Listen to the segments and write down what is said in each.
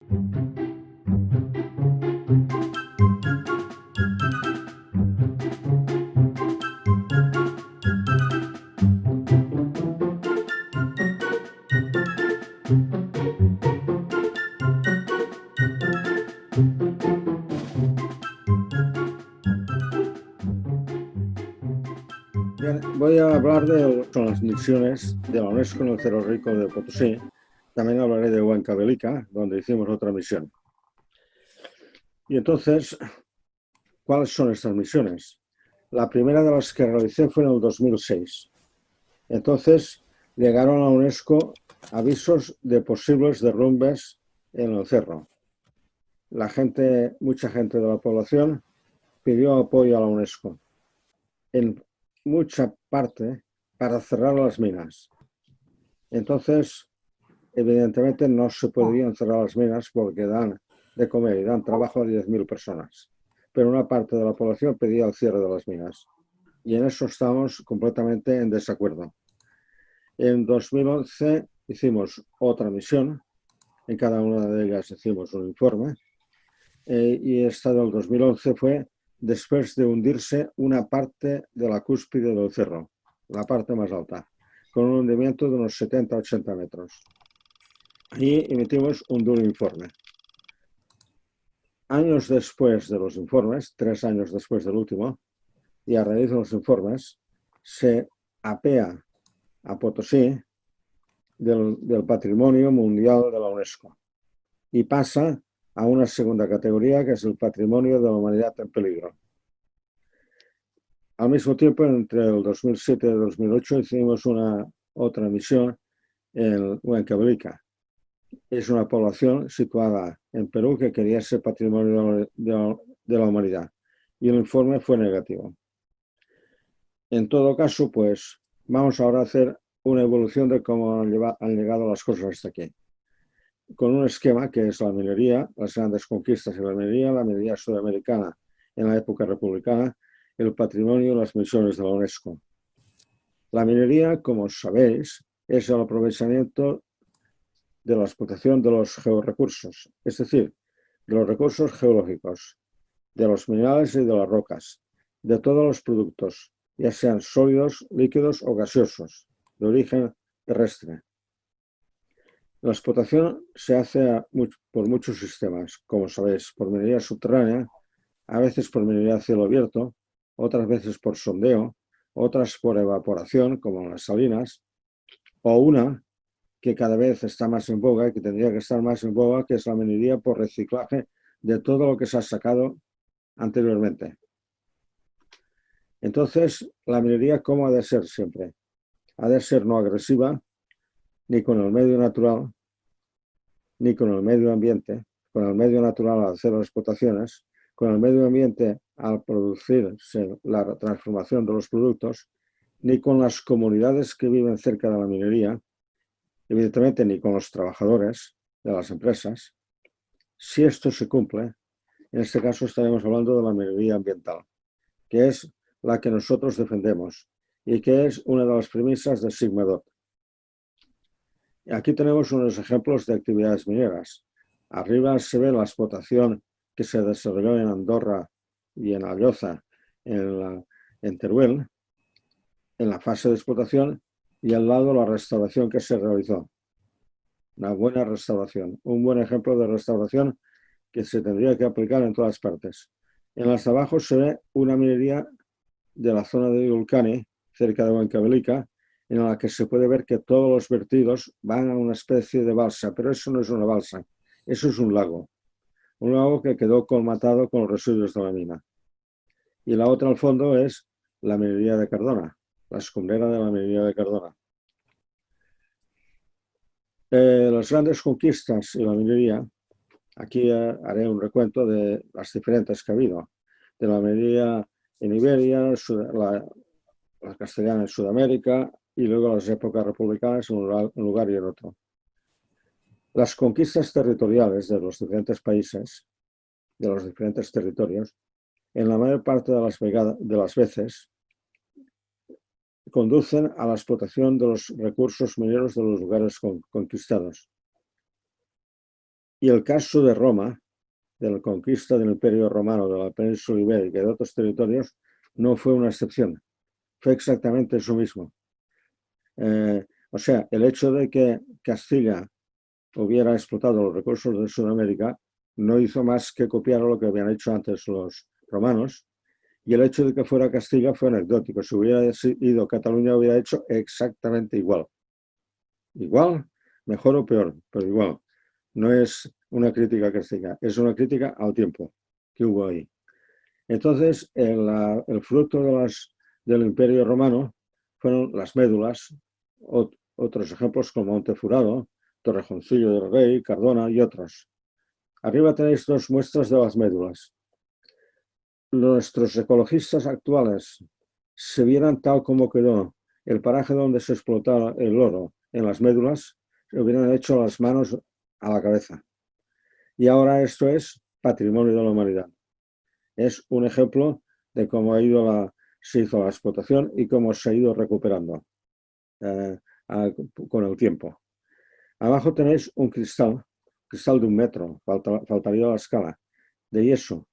Bien, voy a hablar de las misiones de la UNESCO en el Cerro Rico de Potosí. También hablaré de Huancavelica, donde hicimos otra misión. Y entonces, ¿cuáles son estas misiones? La primera de las que realicé fue en el 2006. Entonces, llegaron a la UNESCO avisos de posibles derrumbes en el cerro. Mucha gente de la población pidió apoyo a la UNESCO. En mucha parte para cerrar las minas. Entonces, evidentemente no se podían cerrar las minas porque dan de comer y dan trabajo a 10.000 personas. Pero una parte de la población pedía el cierre de las minas. Y en eso estamos completamente en desacuerdo. En 2011 hicimos otra misión. En cada una de ellas hicimos un informe. Y esta del 2011 fue después de hundirse una parte de la cúspide del cerro, la parte más alta, con un hundimiento de unos 70-80 metros. Y emitimos un duro informe. Años después de los informes, 3 años después del último, y a raíz de los informes, se apea a Potosí del Patrimonio Mundial de la UNESCO y pasa a una segunda categoría, que es el Patrimonio de la Humanidad en Peligro. Al mismo tiempo, entre el 2007 y el 2008, hicimos otra misión en Huancavelica. Es una población situada en Perú que quería ser patrimonio de la humanidad. Y el informe fue negativo. En todo caso, pues vamos ahora a hacer una evolución de cómo han llegado las cosas hasta aquí. Con un esquema que es la minería, las grandes conquistas de la minería sudamericana en la época republicana, el patrimonio y las misiones de la UNESCO. La minería, como sabéis, es el aprovechamiento de la explotación de los georrecursos, es decir, de los recursos geológicos, de los minerales y de las rocas, de todos los productos, ya sean sólidos, líquidos o gaseosos, de origen terrestre. La explotación se hace por muchos sistemas, como sabéis, por minería subterránea, a veces por minería a cielo abierto, otras veces por sondeo, otras por evaporación, como las salinas, o una que cada vez está más en boga y que tendría que estar más en boga, que es la minería por reciclaje de todo lo que se ha sacado anteriormente. Entonces, la minería, ¿cómo ha de ser siempre? Ha de ser no agresiva, ni con el medio natural, ni con el medio ambiente. Con el medio natural al hacer las explotaciones, con el medio ambiente al producirse la transformación de los productos, ni con las comunidades que viven cerca de la minería, evidentemente ni con los trabajadores de las empresas. Si esto se cumple, en este caso estaremos hablando de la minería ambiental, que es la que nosotros defendemos y que es una de las premisas de Sigma DOT. Aquí tenemos unos ejemplos de actividades mineras. Arriba se ve la explotación que se desarrolló en Andorra y en Alloza, en Teruel, en la fase de explotación, y al lado la restauración que se realizó. Una buena restauración, un buen ejemplo de restauración que se tendría que aplicar en todas partes. En las de abajo se ve una minería de la zona de Iulcani, cerca de Huancavelica, en la que se puede ver que todos los vertidos van a una especie de balsa, pero eso no es una balsa, eso es un lago que quedó colmatado con los residuos de la mina. Y la otra al fondo es la minería de Cardona, la escombrera de la minería de Cardona. Las grandes conquistas y la minería, aquí haré un recuento de las diferentes que ha habido, de la minería en Iberia, la castellana en Sudamérica y luego las épocas republicanas en un lugar y en otro. Las conquistas territoriales de los diferentes países, de los diferentes territorios, en la mayor parte de las veces conducen a la explotación de los recursos mineros de los lugares conquistados. Y el caso de Roma, de la conquista del Imperio Romano, de la península ibérica y de otros territorios, no fue una excepción. Fue exactamente eso mismo. O sea, el hecho de que Castilla hubiera explotado los recursos de Sudamérica no hizo más que copiar lo que habían hecho antes los romanos, y el hecho de que fuera Castilla fue anecdótico. Si hubiera ido Cataluña, hubiera hecho exactamente igual. Igual, mejor o peor, pero igual. No es una crítica a Castilla, es una crítica al tiempo que hubo ahí. Entonces, el fruto del Imperio Romano fueron las médulas, otros ejemplos como Montefurado, Torrejoncillo del Rey, Cardona y otros. Arriba tenéis dos muestras de las médulas. Nuestros ecologistas actuales, si vieran tal como quedó el paraje donde se explotaba el oro en las médulas, se hubieran hecho las manos a la cabeza. Y ahora esto es patrimonio de la humanidad. Es un ejemplo de cómo se hizo la explotación y cómo se ha ido recuperando con el tiempo. Abajo tenéis un cristal de 1 metro, faltaría la escala, de yeso.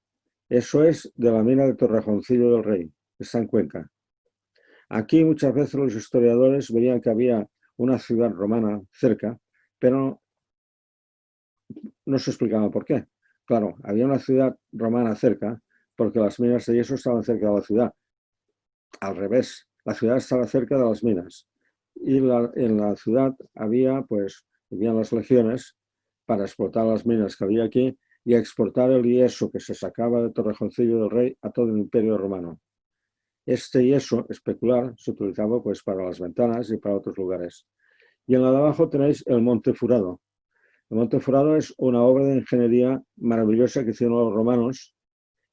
Eso es de la mina de Torrejoncillo del Rey, que está en Cuenca. Aquí muchas veces los historiadores veían que había una ciudad romana cerca, pero no se explicaba por qué. Claro, había una ciudad romana cerca porque las minas de yeso estaban cerca de la ciudad. Al revés, la ciudad estaba cerca de las minas. Y en la ciudad vivían las legiones para explotar las minas que había aquí y exportar el yeso que se sacaba de Torrejoncillo del Rey a todo el Imperio Romano. Este yeso especular se utilizaba pues para las ventanas y para otros lugares. Y en la de abajo tenéis el Montefurado. El Montefurado es una obra de ingeniería maravillosa que hicieron los romanos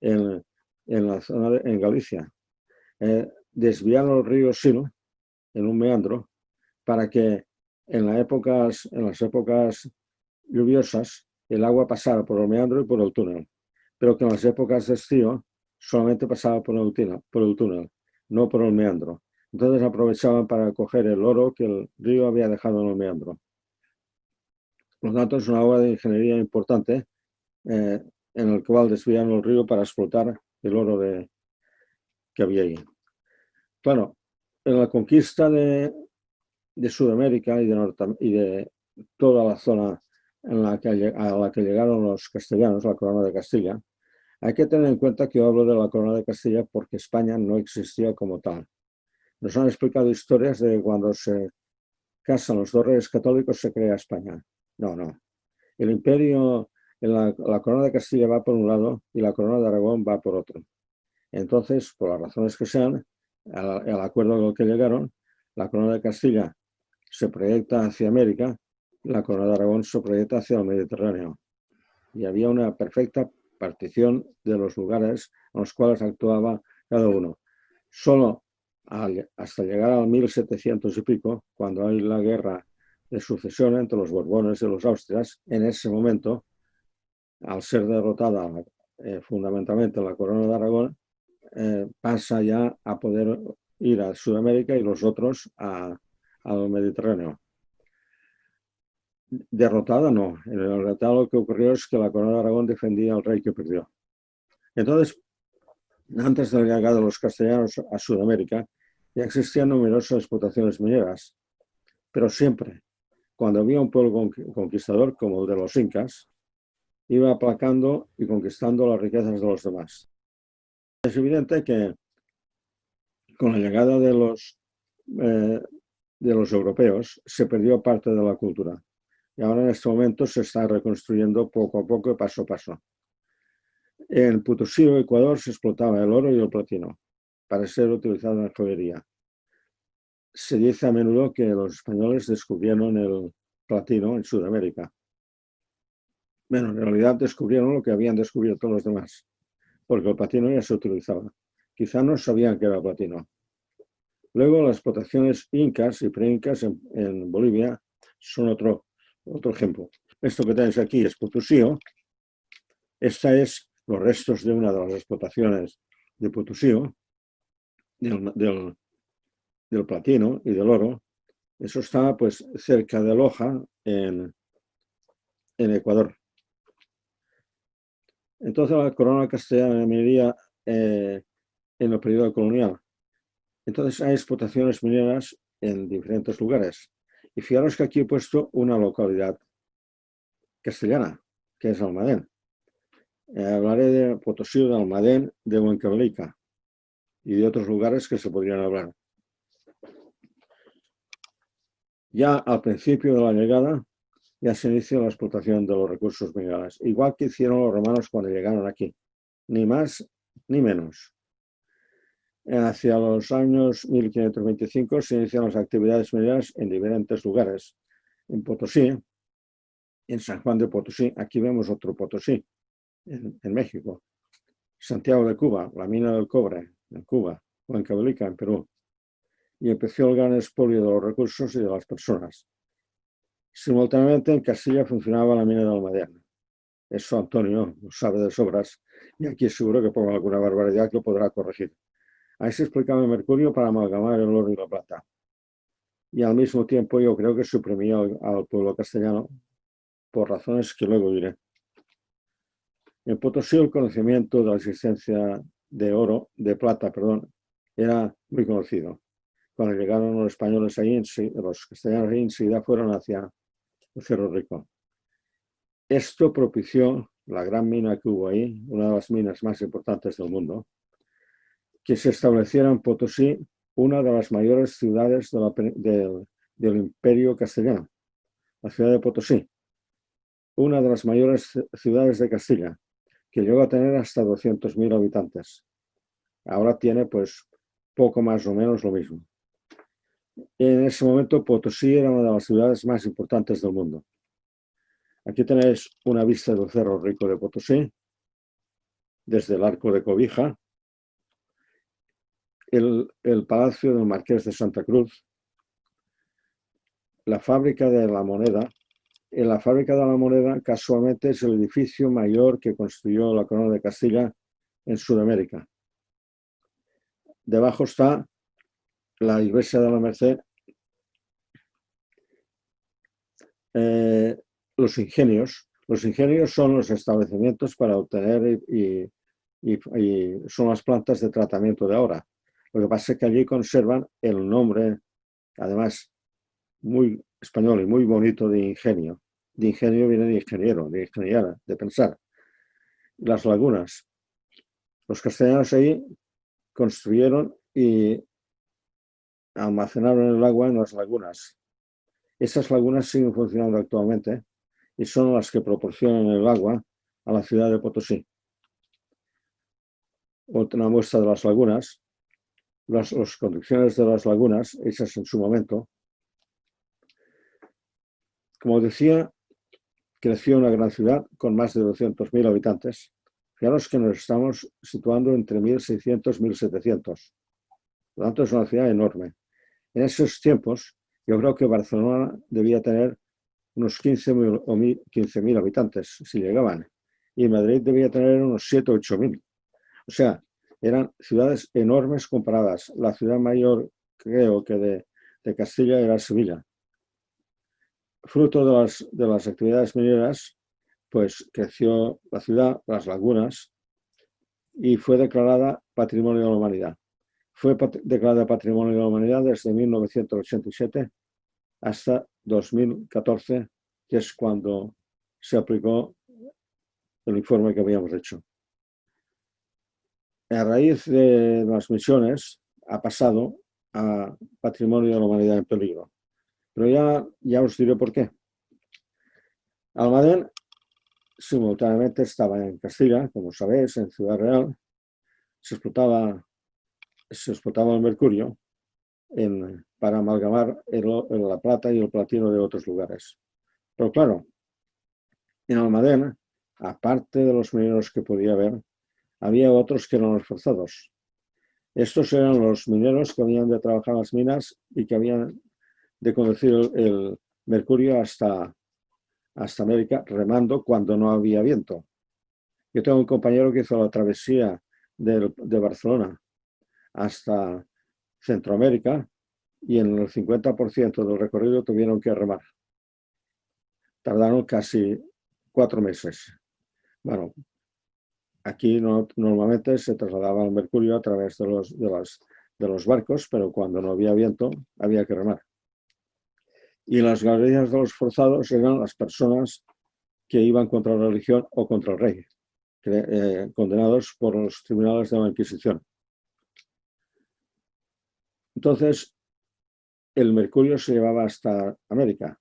en la zona en Galicia. Desviaron el río Sil en un meandro para que en las épocas lluviosas el agua pasara por el meandro y por el túnel, pero que en las épocas de estío solamente pasaba por el túnel, no por el meandro. Entonces aprovechaban para coger el oro que el río había dejado en el meandro. Por lo tanto, es una obra de ingeniería importante en el cual desvían el río para explotar el oro que había ahí. Bueno, en la conquista de Sudamérica y de toda la zona a la que llegaron los castellanos, la corona de Castilla, hay que tener en cuenta que yo hablo de la corona de Castilla porque España no existía como tal. Nos han explicado historias de cuando se casan los dos reyes católicos se crea España. No, no. El imperio, la corona de Castilla va por un lado y la corona de Aragón va por otro. Entonces, por las razones que sean, al acuerdo al que llegaron, la corona de Castilla se proyecta hacia América, la corona de Aragón se proyecta hacia el Mediterráneo. Y había una perfecta partición de los lugares en los cuales actuaba cada uno. Solo hasta llegar al 1700 y pico, cuando hay la guerra de sucesión entre los Borbones y los Austrias, en ese momento, al ser derrotada fundamentalmente la corona de Aragón, pasa ya a poder ir a Sudamérica y los otros al Mediterráneo. Derrotada no, en el derrotado lo que ocurrió es que la corona de Aragón defendía al rey que perdió. Entonces, antes de la llegada de los castellanos a Sudamérica, ya existían numerosas explotaciones mineras, pero siempre, cuando había un pueblo conquistador como el de los incas, iba aplacando y conquistando las riquezas de los demás. Es evidente que con la llegada de los europeos se perdió parte de la cultura y ahora en este momento se está reconstruyendo poco a poco y paso a paso. En Potosí, Ecuador, se explotaba el oro y el platino para ser utilizado en joyería. Se dice a menudo que los españoles descubrieron el platino en Sudamérica. Bueno, en realidad descubrieron lo que habían descubierto los demás, porque el platino ya se utilizaba. Quizá no sabían que era platino. Luego, las explotaciones incas y preincas en Bolivia son otro ejemplo. Esto que tenéis aquí es Potosío. Esta es los restos de una de las explotaciones de Potosío, del platino y del oro. Eso está pues cerca de Loja, en Ecuador. Entonces la corona castellana de minería en el periodo colonial. Entonces hay explotaciones mineras en diferentes lugares. Y fijaros que aquí he puesto una localidad castellana, que es Almadén. Hablaré de Potosí, de Almadén, de Huancavelica y de otros lugares que se podrían hablar. Ya al principio de la llegada, ya se inicia la explotación de los recursos minerales, igual que hicieron los romanos cuando llegaron aquí, ni más ni menos. Hacia los años 1525 se inician las actividades mineras en diferentes lugares. En Potosí, en San Juan de Potosí, aquí vemos otro Potosí, en México. Santiago de Cuba, la mina del cobre, en Cuba, Huancavelica, en Perú. Y empezó el gran expolio de los recursos y de las personas. Simultáneamente en Castilla funcionaba la mina de Almadén. Eso Antonio lo sabe de sobras, y aquí seguro que pongo alguna barbaridad que lo podrá corregir. Ahí se explicaba el mercurio para amalgamar el oro y la plata. Y al mismo tiempo yo creo que suprimía al pueblo castellano por razones que luego diré. En Potosí el conocimiento de la existencia de oro, de plata, perdón, era muy conocido. Cuando llegaron los españoles ahí, los castellanos ahí enseguida fueron hacia el Cerro Rico. Esto propició la gran mina que hubo ahí, una de las minas más importantes del mundo, que se estableciera en Potosí, una de las mayores ciudades del Imperio Castellano, la ciudad de Potosí, una de las mayores ciudades de Castilla, que llegó a tener hasta 200.000 habitantes. Ahora tiene pues poco más o menos lo mismo. En ese momento Potosí era una de las ciudades más importantes del mundo. Aquí tenéis una vista del Cerro Rico de Potosí, desde el Arco de Cobija, el Palacio del Marqués de Santa Cruz, la Fábrica de la Moneda. En la Fábrica de la Moneda, casualmente, es el edificio mayor que construyó la Corona de Castilla en Sudamérica. Debajo está la Iglesia de la Merced. Los ingenios son los establecimientos para obtener y son las plantas de tratamiento de ahora. Lo que pasa es que allí conservan el nombre, además muy español y muy bonito, de ingenio. De ingenio viene de ingeniero, de ingeniera, de pensar. Las lagunas. Los castellanos ahí construyeron y almacenaron el agua en las lagunas. Esas lagunas siguen funcionando actualmente y son las que proporcionan el agua a la ciudad de Potosí. Otra muestra de las lagunas, las condiciones de las lagunas hechas en su momento. Como decía, creció una gran ciudad con más de 200.000 habitantes. Fijaros que nos estamos situando entre 1.600 y 1.700. Por lo tanto, es una ciudad enorme. En esos tiempos, yo creo que Barcelona debía tener unos 15.000 o 15.000 habitantes, si llegaban. Y Madrid debía tener unos 7 o 8.000. O sea, eran ciudades enormes comparadas. La ciudad mayor, creo que de Castilla, era Sevilla. Fruto de las actividades mineras, pues creció la ciudad, las lagunas, y fue declarada Patrimonio de la Humanidad. Fue declarada Patrimonio de la Humanidad desde 1987 hasta 2014, que es cuando se aplicó el informe que habíamos hecho. A raíz de las misiones ha pasado a Patrimonio de la Humanidad en peligro. Pero ya os diré por qué. Almadén simultáneamente estaba en Castilla, como sabéis, en Ciudad Real. Se explotaba el mercurio para amalgamar la plata y el platino de otros lugares. Pero claro, en Almadén, aparte de los mineros que podía haber, había otros que eran los forzados. Estos eran los mineros que habían de trabajar las minas y que habían de conducir el mercurio hasta América remando cuando no había viento. Yo tengo un compañero que hizo la travesía de Barcelona hasta Centroamérica y en el 50% del recorrido tuvieron que remar. Tardaron casi 4 meses. Bueno, aquí normalmente se trasladaba el mercurio a través de los barcos, pero cuando no había viento había que remar. Y las galerías de los forzados eran las personas que iban contra la religión o contra el rey, condenados por los tribunales de la Inquisición. Entonces, el mercurio se llevaba hasta América,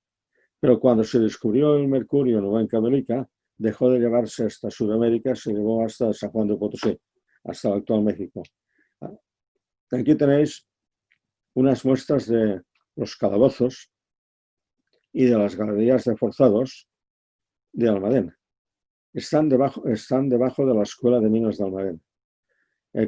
pero cuando se descubrió el mercurio en Huancavelica, dejó de llevarse hasta Sudamérica, se llevó hasta San Juan de Potosí, hasta el actual México. Aquí tenéis unas muestras de los calabozos y de las galerías de forzados de Almadén. Están debajo de la Escuela de Minas de Almadén.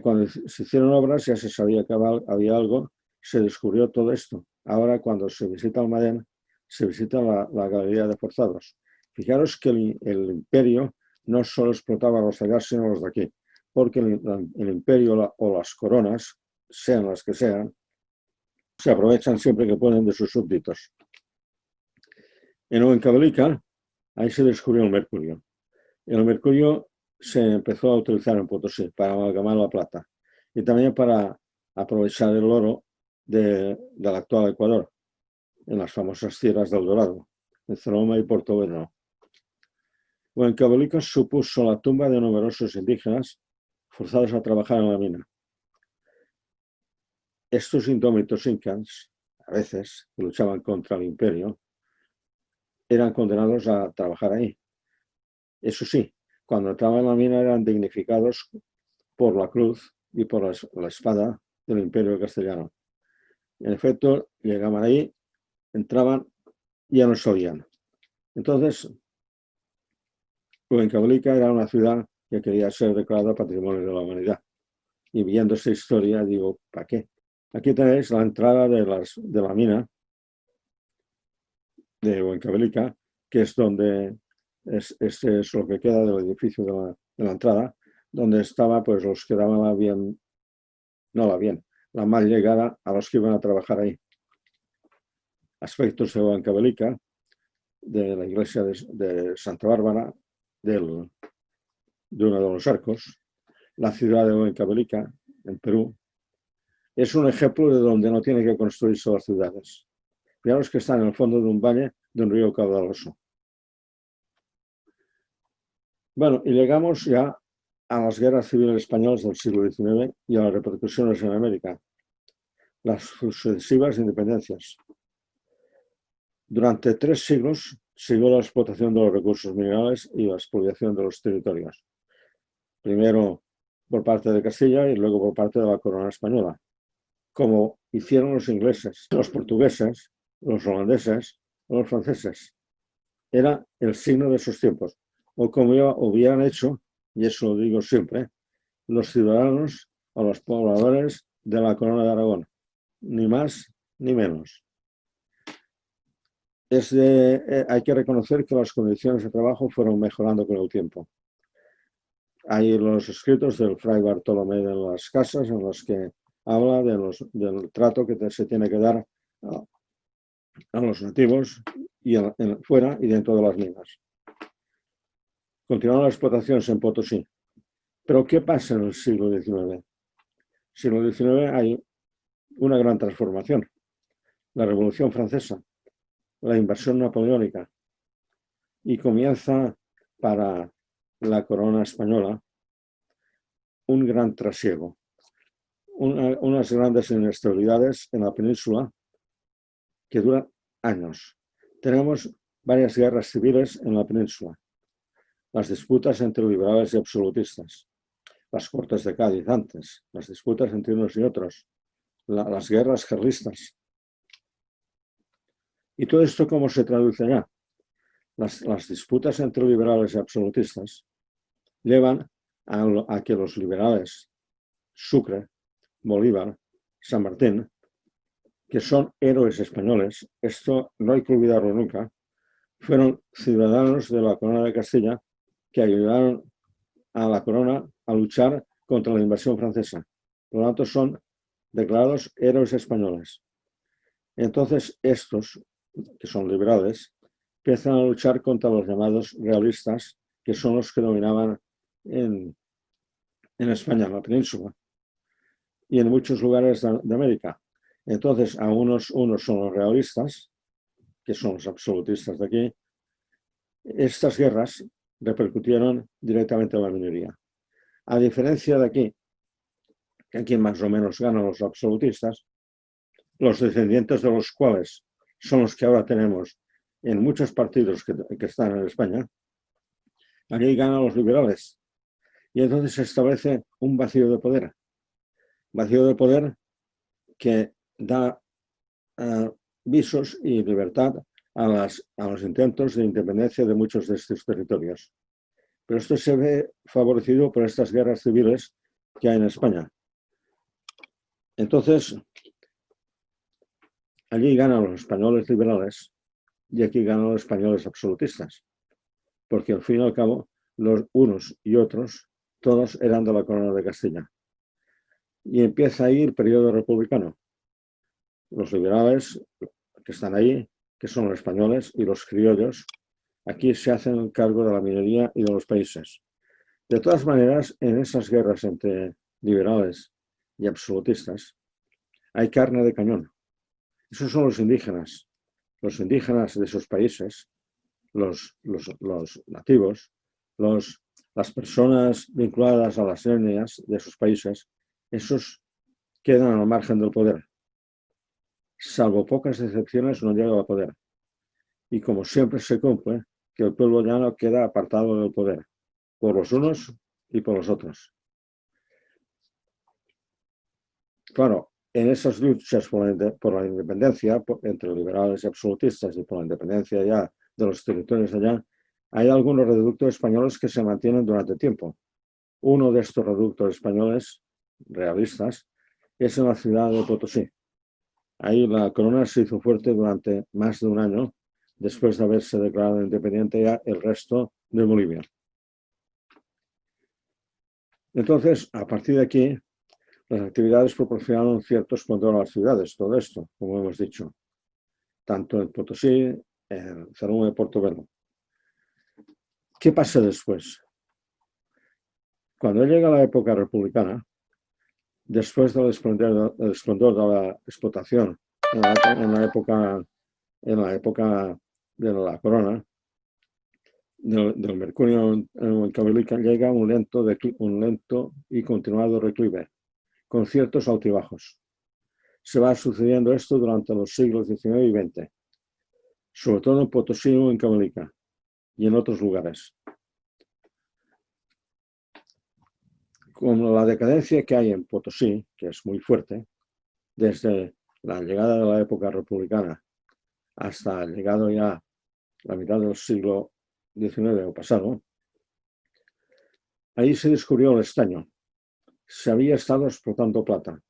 Cuando se hicieron obras ya se sabía que había algo, se descubrió todo esto. Ahora cuando se visita Almadén, se visita la galería de forzados. Fijaros que el imperio no solo explotaba a los de allá, sino a los de aquí, porque el imperio o las coronas, sean las que sean, se aprovechan siempre que pueden de sus súbditos. En Huancavelica, ahí se descubrió el mercurio. El mercurio se empezó a utilizar en Potosí para amalgamar la plata y también para aprovechar el oro del actual Ecuador, en las famosas tierras del Dorado, en Zaroma y Portoviejo. Huancavelica supuso la tumba de numerosos indígenas forzados a trabajar en la mina. Estos indómitos incas, a veces, que luchaban contra el imperio, eran condenados a trabajar ahí. Eso sí, cuando entraban en la mina eran dignificados por la cruz y por la espada del imperio castellano. En efecto, llegaban ahí, entraban y ya no salían. Entonces, Huancavelica era una ciudad que quería ser declarada Patrimonio de la Humanidad. Y viendo esta historia, digo, ¿para qué? Aquí tenéis la entrada de la mina de Huancavelica, que es donde este es lo que queda del edificio de la entrada, donde estaba pues los que daban la mal llegada a los que iban a trabajar ahí. Aspectos de Huancavelica, de la iglesia de Santa Bárbara, de uno de los arcos, la ciudad de Huancavelica, en Perú, es un ejemplo de donde no tiene que construirse las ciudades. Fijaros que está en el fondo de un valle de un río caudaloso. Bueno, y llegamos ya a las guerras civiles españolas del siglo XIX y a las repercusiones en América, las sucesivas independencias. Durante 3 siglos siguió la explotación de los recursos minerales y la expoliación de los territorios. Primero por parte de Castilla y luego por parte de la corona española, como hicieron los ingleses, los portugueses, los holandeses o los franceses. Era el signo de esos tiempos, o como hubieran hecho, y eso lo digo siempre, los ciudadanos o los pobladores de la corona de Aragón, ni más ni menos. Hay que reconocer que las condiciones de trabajo fueron mejorando con el tiempo. Hay los escritos del fray Bartolomé de las Casas en los que habla del trato que se tiene que dar a los nativos y fuera y dentro de las minas. Continuaron las explotaciones en Potosí. Pero ¿qué pasa en el siglo XIX? En el siglo XIX hay una gran transformación. La Revolución Francesa, la invasión napoleónica, y comienza para la corona española un gran trasiego, unas grandes inestabilidades en la península que duran años. Tenemos varias guerras civiles en la península, las disputas entre liberales y absolutistas, las Cortes de Cádiz antes, las disputas entre unos y otros, las guerras carlistas. ¿Y todo esto cómo se traduce ya? Las disputas entre liberales y absolutistas llevan a que los liberales, Sucre, Bolívar, San Martín, que son héroes españoles, esto no hay que olvidarlo nunca, fueron ciudadanos de la corona de Castilla que ayudaron a la corona a luchar contra la invasión francesa. Por lo tanto, son declarados héroes españoles. Entonces, estos, que son liberales, empiezan a luchar contra los llamados realistas, que son los que dominaban en en España, en la península, y en muchos lugares de América. Entonces, unos son los realistas, que son los absolutistas de aquí. Estas guerras repercutieron directamente en la minoría. A diferencia de aquí, que aquí más o menos ganan los absolutistas, los descendientes de los cuales son los que ahora tenemos en muchos partidos que están en España, aquí ganan los liberales. Y entonces se establece un vacío de poder. Vacío de poder que da visos y libertad a los intentos de independencia de muchos de estos territorios. Pero esto se ve favorecido por estas guerras civiles que hay en España. Entonces, allí ganan los españoles liberales y aquí ganan los españoles absolutistas, porque al fin y al cabo, los unos y otros, todos eran de la corona de Castilla. Y empieza ahí el periodo republicano. Los liberales que están ahí, que son los españoles, y los criollos, aquí se hacen cargo de la minoría y de los países. De todas maneras, en esas guerras entre liberales y absolutistas, hay carne de cañón. Esos son los indígenas. Los indígenas de esos países, los nativos, las personas vinculadas a las etnias de esos países, esos quedan al margen del poder. Salvo pocas excepciones, no llega al poder. Y como siempre se cumple, que el pueblo llano queda apartado del poder, por los unos y por los otros. Claro, en esas luchas por la independencia, entre liberales y absolutistas, y por la independencia ya de los territorios de allá, hay algunos reductos españoles que se mantienen durante tiempo. Uno de estos reductos españoles, realistas, es en la ciudad de Potosí. Ahí la corona se hizo fuerte durante más de un año, después de haberse declarado independiente ya el resto de Bolivia. Entonces, a partir de aquí, las actividades proporcionaron ciertos control a las ciudades, todo esto, como hemos dicho, tanto en Potosí, en Cerro de Portobelo. ¿Qué pasa después? Cuando llega la época republicana, después del esplendor de la explotación en la época de la corona, del mercurio en Cabelica, llega un lento y continuado declive, con ciertos altibajos. Se va sucediendo esto durante los siglos XIX y XX, sobre todo en Potosí o en Cabelica y en otros lugares. Con la decadencia que hay en Potosí, que es muy fuerte, desde la llegada de la época republicana hasta el llegado ya la mitad del siglo XIX o pasado, ahí se descubrió el estaño. Se había estado explotando plata,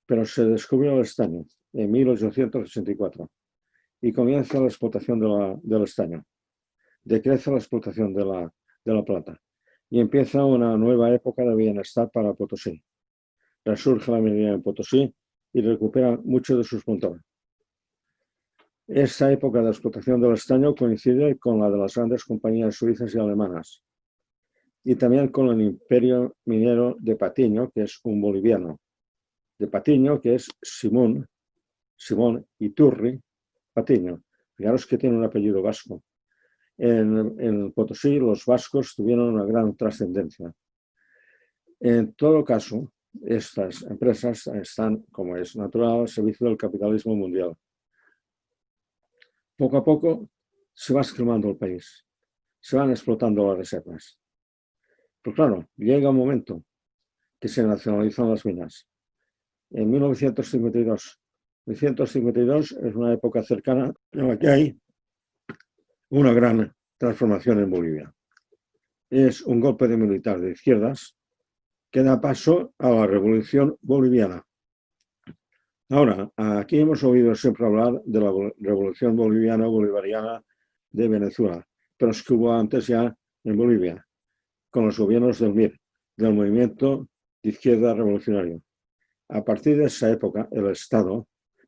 pero se descubrió el estaño en 1884 y comienza la explotación del estaño. Decrece la explotación de la plata y empieza una nueva época de bienestar para Potosí. Resurge la minería en Potosí y recupera mucho de sus montón. Esta época de explotación del estaño coincide con la de las grandes compañías suizas y alemanas y también con el imperio minero de Patiño, que es un boliviano, de Patiño, que es Simón Iturri Patiño. Fijaros que tiene un apellido vasco. En Potosí los vascos tuvieron una gran trascendencia. En todo caso, estas empresas están, como es natural, al servicio del capitalismo mundial. Poco a poco se va esquilmando el país, se van explotando las reservas. Pero claro, llega un momento que se nacionalizan las minas. En 1952. 1952 es una época cercana en la que hay una gran transformación en Bolivia. Es un golpe de militar de izquierdas que da paso a la revolución boliviana. Ahora, aquí hemos oído siempre hablar de la revolución bolivariana de Venezuela, pero es que hubo antes ya en Bolivia, con los gobiernos del MIR, del Movimiento de Izquierda Revolucionario. A partir de esa época, el Estado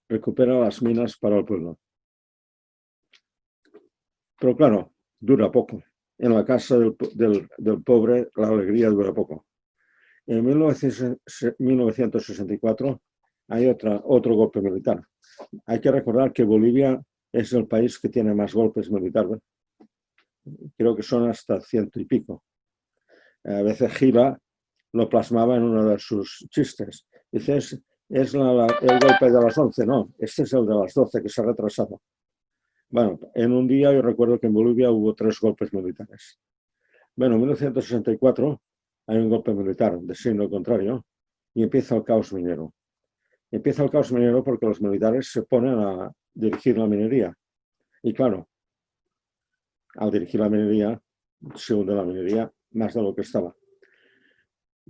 recupera las minas para el pueblo. Pero claro, dura poco. En la casa del pobre la alegría dura poco. En 1964 hay otro golpe militar. Hay que recordar que Bolivia es el país que tiene más golpes militares. Creo que son hasta 100 y pico. A veces Giva lo plasmaba en uno de sus chistes. Dice, es el golpe de las 11. No, este es el de las 12 que se ha retrasado. Bueno, en un día yo recuerdo que en Bolivia hubo 3 golpes militares. Bueno, en 1964 hay un golpe militar de signo contrario y empieza el caos minero. Empieza el caos minero porque los militares se ponen a dirigir la minería. Y claro, al dirigir la minería, se hunde la minería más de lo que estaba.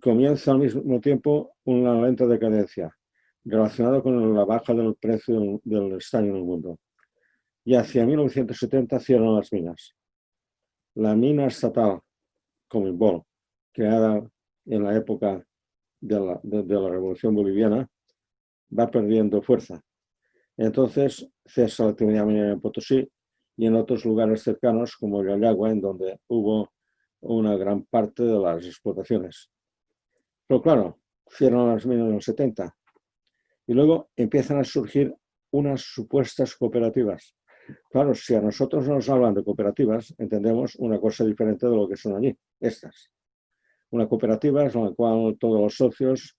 Comienza al mismo tiempo una lenta decadencia relacionada con la baja del precio del estaño en el mundo. Y hacia 1970 cierran las minas. La mina estatal Cominbol, creada en la época de la Revolución Boliviana, va perdiendo fuerza. Entonces cesa la actividad minera en Potosí y en otros lugares cercanos como el Gallagua, en donde hubo una gran parte de las explotaciones. Pero claro, cierran las minas en los 70 y luego empiezan a surgir unas supuestas cooperativas. Claro, si a nosotros nos hablan de cooperativas, entendemos una cosa diferente de lo que son allí, estas. Una cooperativa es en la cual todos los socios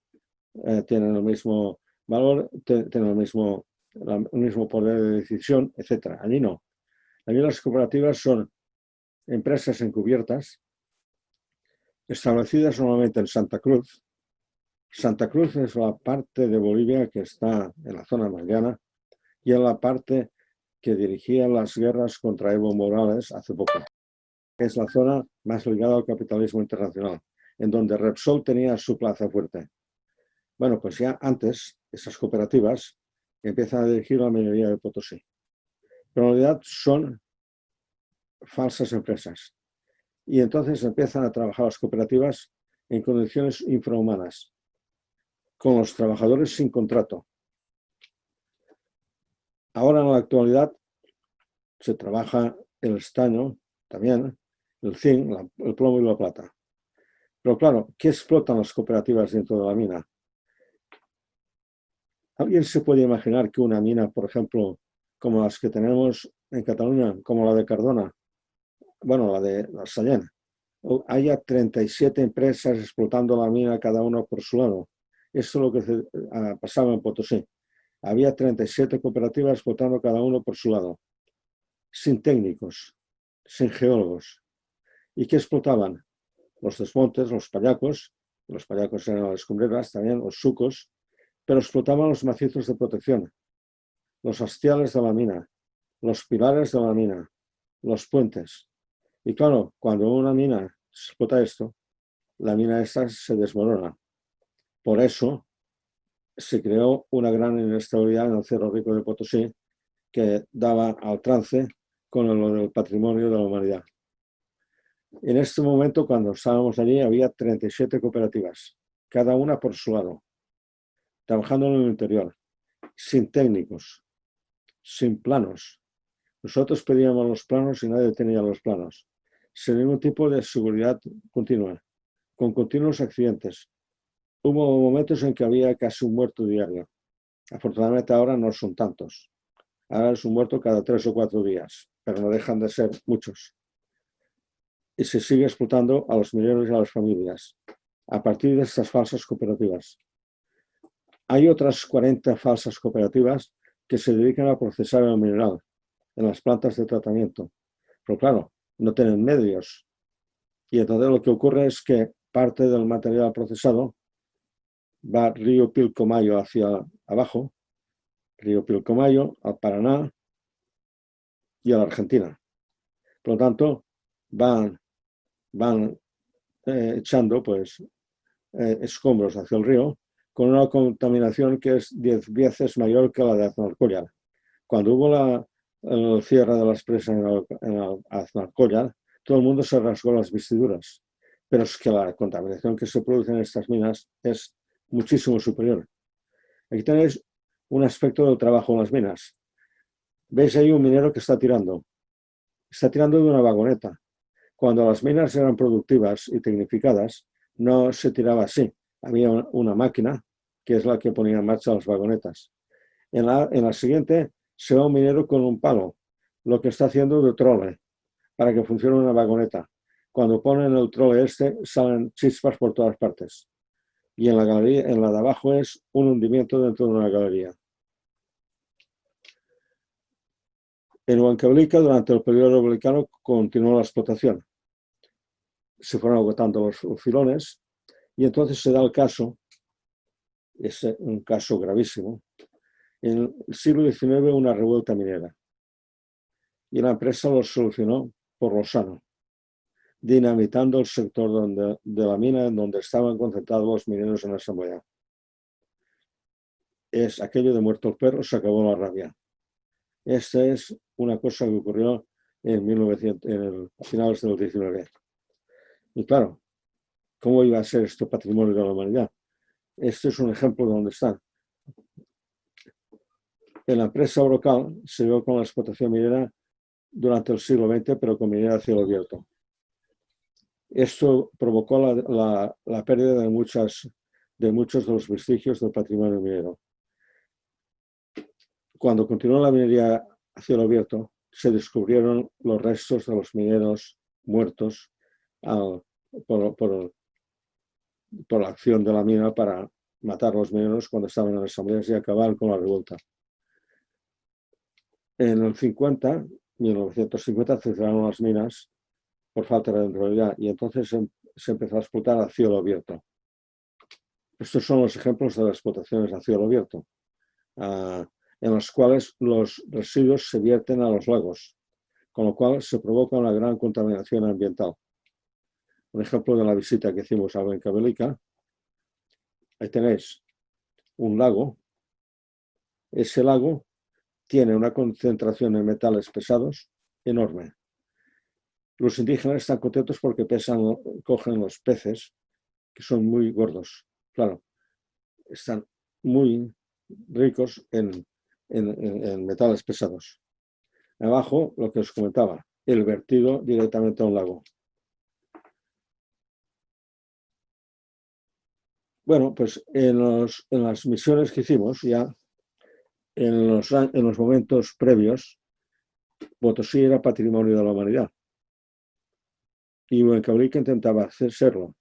tienen el mismo valor, tienen el mismo poder de decisión, etc. Allí no. Allí las cooperativas son empresas encubiertas, establecidas normalmente en Santa Cruz. Santa Cruz es la parte de Bolivia que está en la zona más llana y es la parte que dirigía las guerras contra Evo Morales hace poco. Es la zona más ligada al capitalismo internacional, en donde Repsol tenía su plaza fuerte. Bueno, pues ya antes, esas cooperativas empiezan a dirigir la minería de Potosí. Pero en realidad son falsas empresas. Y entonces empiezan a trabajar las cooperativas en condiciones infrahumanas, con los trabajadores sin contrato. Ahora en la actualidad se trabaja el estaño también, el zinc, el plomo y la plata. Pero claro, ¿qué explotan las cooperativas dentro de la mina? ¿Alguien se puede imaginar que una mina, por ejemplo, como las que tenemos en Cataluña, como la de Cardona, bueno, la de la Sallent, haya 37 empresas explotando la mina cada una por su lado? Eso es lo que pasaba en Potosí. Había 37 cooperativas explotando cada uno por su lado, sin técnicos, sin geólogos. ¿Y qué explotaban? Los desmontes, los pallacos eran las escombreras, también los sucos, pero explotaban los macizos de protección, los hastiales de la mina, los pilares de la mina, los puentes. Y claro, cuando una mina explota esto, la mina esta se desmorona. Por eso se creó una gran inestabilidad en el Cerro Rico de Potosí que daba al trance con lo del patrimonio de la humanidad. En este momento, cuando estábamos allí, había 37 cooperativas, cada una por su lado, trabajando en el interior, sin técnicos, sin planos. Nosotros pedíamos los planos y nadie tenía los planos, sin ningún tipo de seguridad continua, con continuos accidentes. Hubo momentos en que había casi un muerto diario. Afortunadamente ahora no son tantos. Ahora es un muerto cada 3 o 4 días, pero no dejan de ser muchos. Y se sigue explotando a los mineros y a las familias a partir de estas falsas cooperativas. Hay otras 40 falsas cooperativas que se dedican a procesar el mineral en las plantas de tratamiento. Pero claro, no tienen medios. Y entonces lo que ocurre es que parte del material procesado va río Pilcomayo hacia abajo, río Pilcomayo al Paraná y a la Argentina. Por lo tanto, van echando pues, escombros hacia el río con una contaminación que es 10 veces mayor que la de Aznalcóllar. Cuando hubo el cierre de las presas en Aznalcóllar, todo el mundo se rasgó las vestiduras, pero es que la contaminación que se produce en estas minas es muchísimo superior. Aquí tenéis un aspecto del trabajo en las minas. ¿Veis ahí un minero que está tirando? Está tirando de una vagoneta. Cuando las minas eran productivas y tecnificadas, no se tiraba así. había una máquina que es la que ponía en marcha las vagonetas. En la siguiente se va un minero con un palo, lo que está haciendo de trole, para que funcione una vagoneta. Cuando ponen el trole salen chispas por todas partes. Y en la galería, en la de abajo, es un hundimiento dentro de una galería. En Huancavelica, durante el periodo republicano, continuó la explotación. Se fueron agotando los filones y entonces se da el caso, es un caso gravísimo, en el siglo XIX una revuelta minera. Y la empresa lo solucionó por lo sano, dinamitando el sector de la mina en donde estaban concentrados los mineros en la asamblea. Es aquello de muerto el perro, se acabó la rabia. Esta es una cosa que ocurrió a finales del XIX. Y claro, ¿cómo iba a ser esto patrimonio de la humanidad? Este es un ejemplo de dónde está. En la empresa Brocal se dio con la explotación minera durante el siglo XX, pero con minera a cielo abierto. Esto provocó la pérdida de muchos de los vestigios del patrimonio minero. Cuando continuó la minería a cielo abierto, se descubrieron los restos de los mineros muertos por la acción de la mina para matar a los mineros cuando estaban en las asambleas y acabar con la revuelta. En el 1950, cerraron las minas por falta de rentabilidad y entonces se empezó a explotar a cielo abierto. Estos son los ejemplos de las explotaciones a cielo abierto, en los cuales los residuos se vierten a los lagos, con lo cual se provoca una gran contaminación ambiental. Un ejemplo de la visita que hicimos a Huancavelica, ahí tenéis un lago. Ese lago tiene una concentración de metales pesados enorme. Los indígenas están contentos porque cogen los peces, que son muy gordos. Claro, están muy ricos en metales pesados. Abajo, lo que os comentaba, el vertido directamente a un lago. Bueno, pues en las misiones que hicimos, ya en los momentos previos, Potosí era patrimonio de la humanidad. Y Huancavelica intentaba serlo.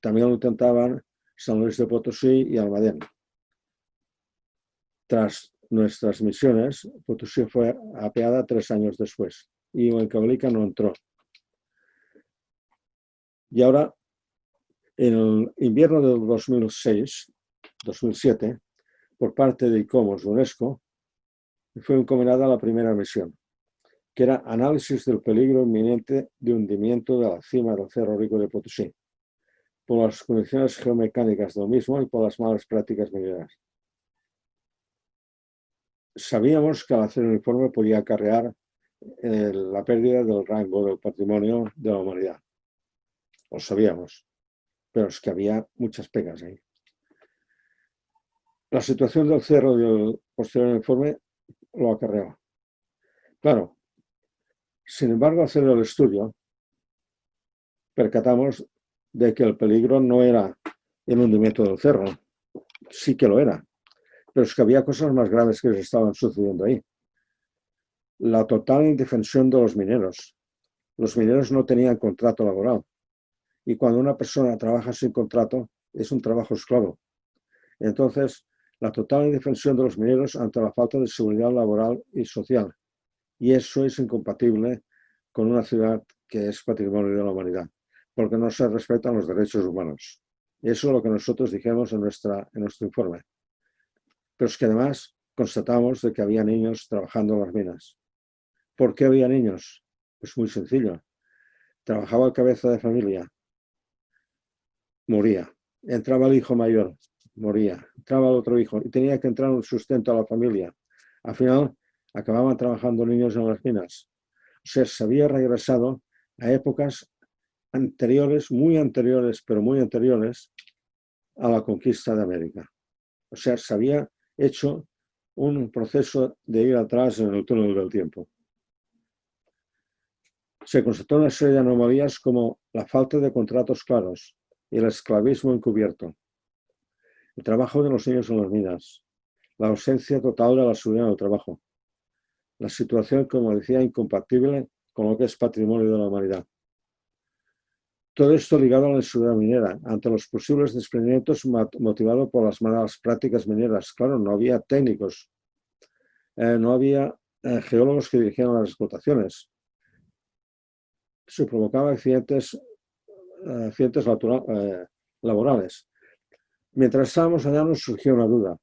También lo intentaban San Luis de Potosí y Almadén. Tras nuestras misiones, Potosí fue apeada 3 años después y Huancavelica no entró. Y ahora, en el invierno del 2006-2007, por parte de ICOMOS UNESCO, fue encomendada la primera misión, que era análisis del peligro inminente de hundimiento de la cima del Cerro Rico de Potosí, por las condiciones geomecánicas del mismo y por las malas prácticas mineras. Sabíamos que al hacer el informe podía acarrear la pérdida del rango del patrimonio de la humanidad. Lo sabíamos, pero es que había muchas pegas ahí. La situación del cerro del posterior informe lo acarreó. Claro, sin embargo, al hacer el estudio, percatamos de que el peligro no era el hundimiento del cerro, sí que lo era, pero es que había cosas más graves que se estaban sucediendo ahí. La total indefensión de los mineros. Los mineros no tenían contrato laboral. Y cuando una persona trabaja sin contrato, es un trabajo esclavo. Entonces, la total indefensión de los mineros ante la falta de seguridad laboral y social. Y eso es incompatible con una ciudad que es patrimonio de la humanidad, porque no se respetan los derechos humanos. Eso es lo que nosotros dijimos en nuestro informe. Pero es que además constatamos de que había niños trabajando en las minas. ¿Por qué había niños? Pues muy sencillo. Trabajaba el cabeza de familia, moría. Entraba el hijo mayor, moría. Entraba el otro hijo y tenía que entrar un sustento a la familia. Al final acababan trabajando niños en las minas. O sea, se había regresado a épocas anteriores, pero muy anteriores a la conquista de América. O sea, se había hecho un proceso de ir atrás en el túnel del tiempo. Se constató una serie de anomalías como la falta de contratos claros y el esclavismo encubierto. el trabajo de los niños en las minas, la ausencia total de la seguridad en el trabajo, la situación, como decía, incompatible con lo que es patrimonio de la humanidad. Todo esto ligado a la inseguridad minera, ante los posibles desprendimientos motivados por las malas prácticas mineras. Claro, no había técnicos, no había geólogos que dirigieran las explotaciones. Se provocaban accidentes laborales. Mientras estábamos allá nos surgió una duda.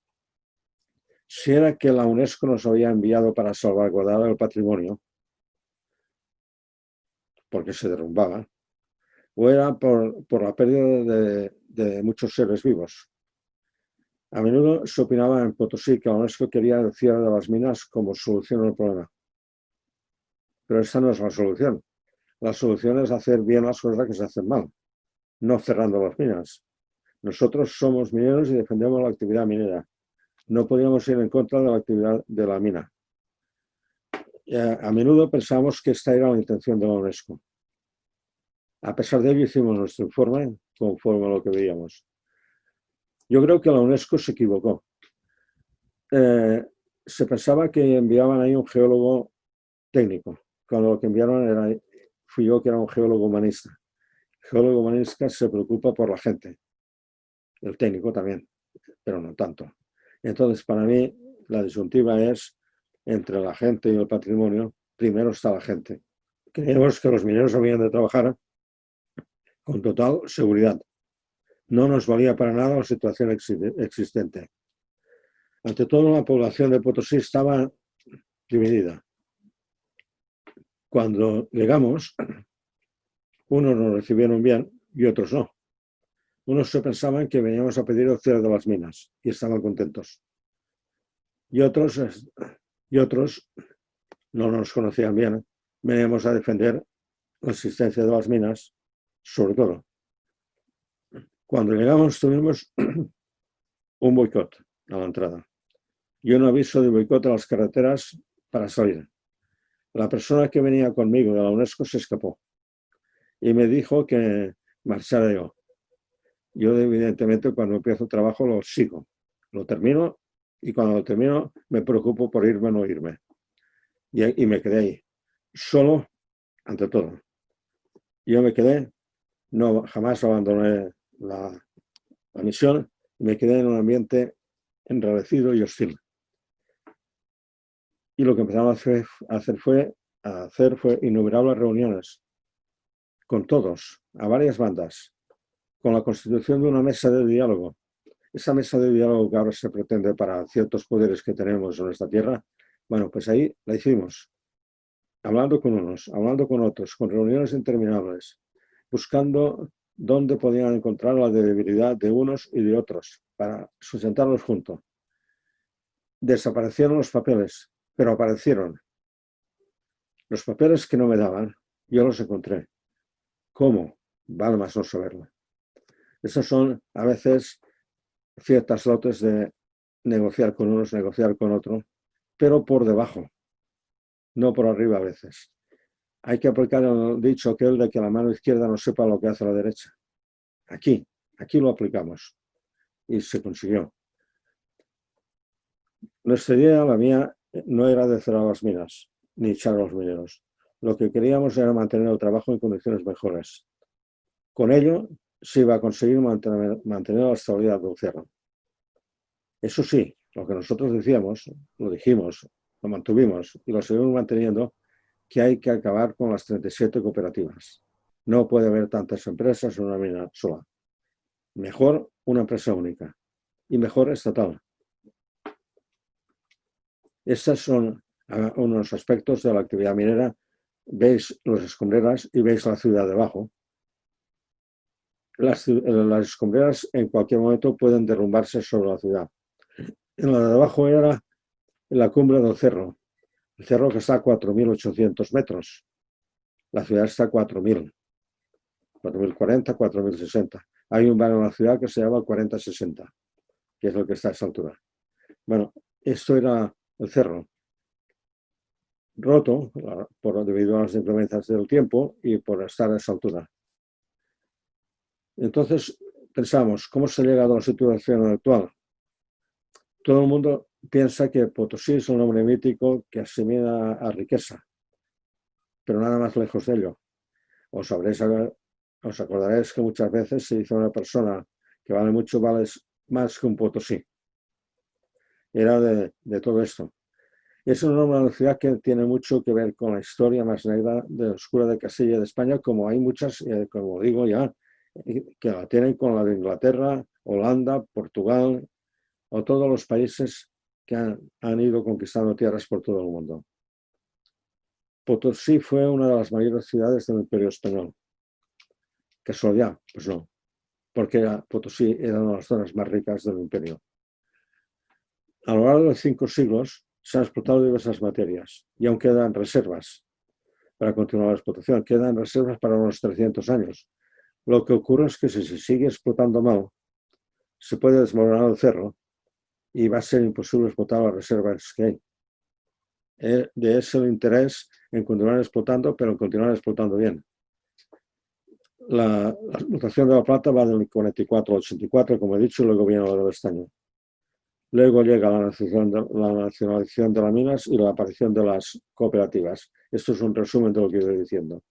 Si era que la UNESCO nos había enviado para salvaguardar el patrimonio, porque se derrumbaba, o era por la pérdida de muchos seres vivos. A menudo se opinaba en Potosí que la UNESCO quería el cierre de las minas como solución al problema. Pero esta no es la solución. La solución es hacer bien las cosas que se hacen mal, no cerrando las minas. Nosotros somos mineros y defendemos la actividad minera. No podíamos ir en contra de la actividad de la mina. A menudo pensamos que esta era la intención de la UNESCO. A pesar de ello, hicimos nuestro informe conforme a lo que veíamos. Yo creo que la UNESCO se equivocó. Se pensaba que enviaban ahí un geólogo técnico, cuando lo que enviaron fui yo, que era un geólogo humanista. El geólogo humanista se preocupa por la gente, el técnico también, pero no tanto. Entonces, para mí, la disyuntiva es entre la gente y el patrimonio. Primero está la gente. Creemos que los mineros habían de trabajar con total seguridad. No nos valía para nada la situación existente. Ante todo, la población de Potosí estaba dividida. Cuando llegamos, unos nos recibieron bien y otros no. Unos se pensaban que veníamos a pedir el cierre de las minas y estaban contentos. Y otros no nos conocían bien. Veníamos a defender la existencia de las minas, sobre todo. Cuando llegamos tuvimos un boicot a la entrada y un aviso de boicot a las carreteras para salir. La persona que venía conmigo de la UNESCO se escapó y me dijo que marchara yo. Yo, evidentemente, cuando empiezo trabajo lo sigo, lo termino y cuando lo termino me preocupo por irme o no irme. Y me quedé ahí, solo ante todo. Yo me quedé, jamás abandoné la misión y me quedé en un ambiente enrarecido y hostil. Y lo que empezamos a hacer fue innumerables reuniones con todos, a varias bandas, con la constitución de una mesa de diálogo. Esa mesa de diálogo que ahora se pretende para ciertos poderes que tenemos en nuestra tierra, bueno, pues ahí la hicimos, hablando con unos, hablando con otros, con reuniones interminables, buscando dónde podían encontrar la debilidad de unos y de otros para sustentarlos juntos. Desaparecieron los papeles, pero aparecieron. Los papeles que no me daban, yo los encontré. ¿Cómo? Vale más no saberlo. Esos son a veces ciertas lotes de negociar con unos, negociar con otros, pero por debajo, no por arriba a veces. Hay que aplicar el dicho aquel de que la mano izquierda no sepa lo que hace la derecha. Aquí lo aplicamos y se consiguió. Nuestra idea, la mía, no era de cerrar las minas ni echar a los mineros. Lo que queríamos era mantener el trabajo en condiciones mejores. Con ello se iba a conseguir mantener la estabilidad del cerro. Eso sí, lo que nosotros decíamos, lo dijimos, lo mantuvimos y lo seguimos manteniendo, que hay que acabar con las 37 cooperativas. No puede haber tantas empresas en una mina sola. Mejor una empresa única y mejor estatal. Estos son unos aspectos de la actividad minera. Veis las escombreras y veis la ciudad debajo. Las escombreras en cualquier momento pueden derrumbarse sobre la ciudad. En la de abajo era la cumbre del cerro. El cerro que está a 4.800 metros. La ciudad está a 4.000. 4.040, 4.060. Hay un barrio en la ciudad que se llama 4060, que es lo que está a esa altura. Bueno, esto era el cerro. Roto debido a las inclemencias del tiempo y por estar a esa altura. Entonces, pensamos, ¿cómo se ha llegado a la situación actual? Todo el mundo piensa que Potosí es un nombre mítico que asimila a riqueza, pero nada más lejos de ello. Os acordaréis que muchas veces se dice una persona que vale mucho, vale más que un Potosí. Era de todo esto. Es una ciudad que tiene mucho que ver con la historia más negra de oscura de Castilla de España, como hay muchas, como digo ya, que la tienen con la de Inglaterra, Holanda, Portugal o todos los países que han ido conquistando tierras por todo el mundo. Potosí fue una de las mayores ciudades del Imperio Español. ¿Casualidad? Pues no, porque Potosí era una de las zonas más ricas del imperio. A lo largo de 5 siglos se han explotado diversas materias y aún quedan reservas para continuar la explotación. Quedan reservas para unos 300 años. Lo que ocurre es que si se sigue explotando mal, se puede desmoronar el cerro y va a ser imposible explotar las reservas que hay. De ese el interés en continuar explotando, pero continuar explotando bien. La explotación de la plata va del 44 al 84, como he dicho, y luego viene la del estaño. Luego llega la nacionalización de las minas y la aparición de las cooperativas. Esto es un resumen de lo que estoy diciendo.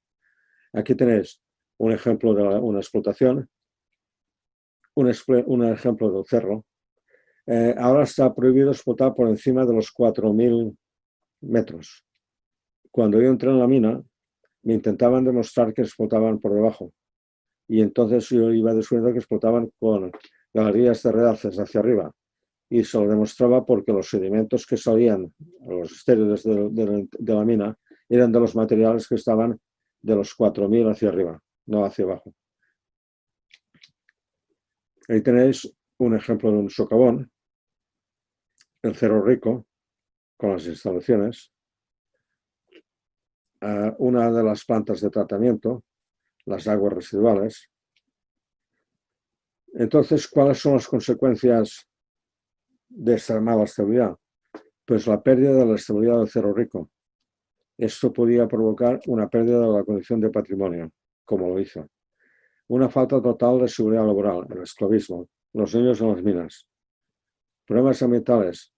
Aquí tenéis un ejemplo de una explotación, un ejemplo del cerro. Ahora está prohibido explotar por encima de los 4.000 metros. Cuando yo entré en la mina, me intentaban demostrar que explotaban por debajo. Y entonces yo iba descubriendo que explotaban con galerías de redaces hacia arriba. Y se lo demostraba porque los sedimentos que salían, los estériles de la mina, eran de los materiales que estaban de los 4.000 hacia arriba, no hacia abajo. Ahí tenéis un ejemplo de un socavón, el Cerro Rico, con las instalaciones, una de las plantas de tratamiento, las aguas residuales. Entonces, ¿cuáles son las consecuencias de esta mala estabilidad? Pues la pérdida de la estabilidad del Cerro Rico. Esto podía provocar una pérdida de la condición de patrimonio, como lo hizo. Una falta total de seguridad laboral, el esclavismo, los niños en las minas, problemas ambientales,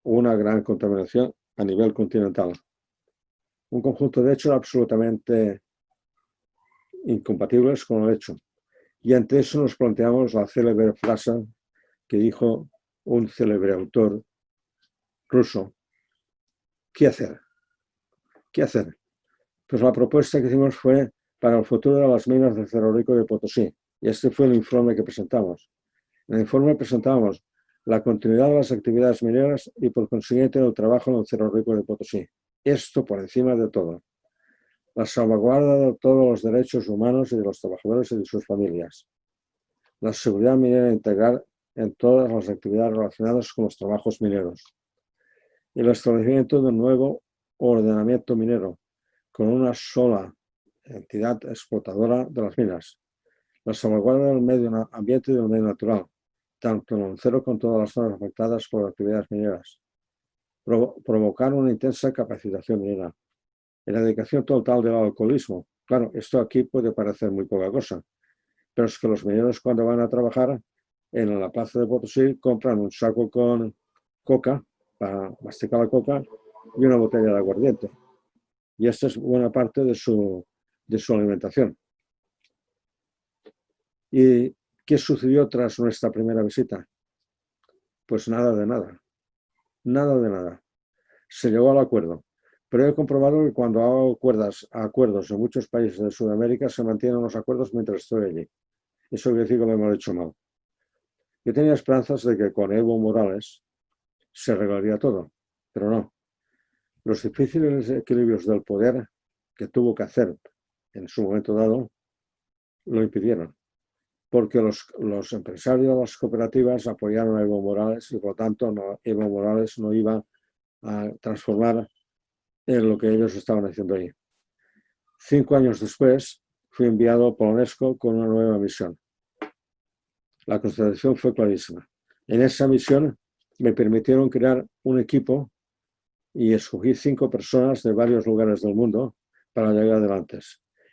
una gran contaminación a nivel continental. Un conjunto de hechos absolutamente incompatibles con el hecho. Y ante eso nos planteamos la célebre frase que dijo un célebre autor ruso: ¿qué hacer? ¿Qué hacer? Pues la propuesta que hicimos fue para el futuro de las minas del Cerro Rico de Potosí. Y este fue el informe que presentamos. En el informe presentamos la continuidad de las actividades mineras y por consiguiente el trabajo en el Cerro Rico de Potosí. Esto por encima de todo. La salvaguarda de todos los derechos humanos y de los trabajadores y de sus familias. La seguridad minera integral en todas las actividades relacionadas con los trabajos mineros. Y el establecimiento de un nuevo ordenamiento minero con una sola entidad explotadora de las minas. La salvaguarda del medio ambiente y del medio natural, tanto en el cerro como en todas las zonas afectadas por actividades mineras. Provocar una intensa capacitación minera. Erradicación total del alcoholismo. Claro, esto aquí puede parecer muy poca cosa, pero es que los mineros cuando van a trabajar en la plaza de Potosí compran un saco con coca para masticar la coca y una botella de aguardiente. Y esta es buena parte de su alimentación. ¿Y qué sucedió tras nuestra primera visita? Pues nada de nada. Nada de nada. Se llegó al acuerdo. Pero he comprobado que cuando hago acuerdos en muchos países de Sudamérica se mantienen los acuerdos mientras estoy allí. Eso quiere decir que lo hemos hecho mal. Yo tenía esperanzas de que con Evo Morales se arreglaría todo, pero no. Los difíciles equilibrios del poder que tuvo que hacer en su momento dado lo impidieron, porque los empresarios de las cooperativas apoyaron a Evo Morales y por lo tanto Evo Morales no iba a transformar en lo que ellos estaban haciendo ahí. 5 años después fui enviado por UNESCO con una nueva misión. La constatación fue clarísima. En esa misión me permitieron crear un equipo y escogí 5 personas de varios lugares del mundo para llegar adelante.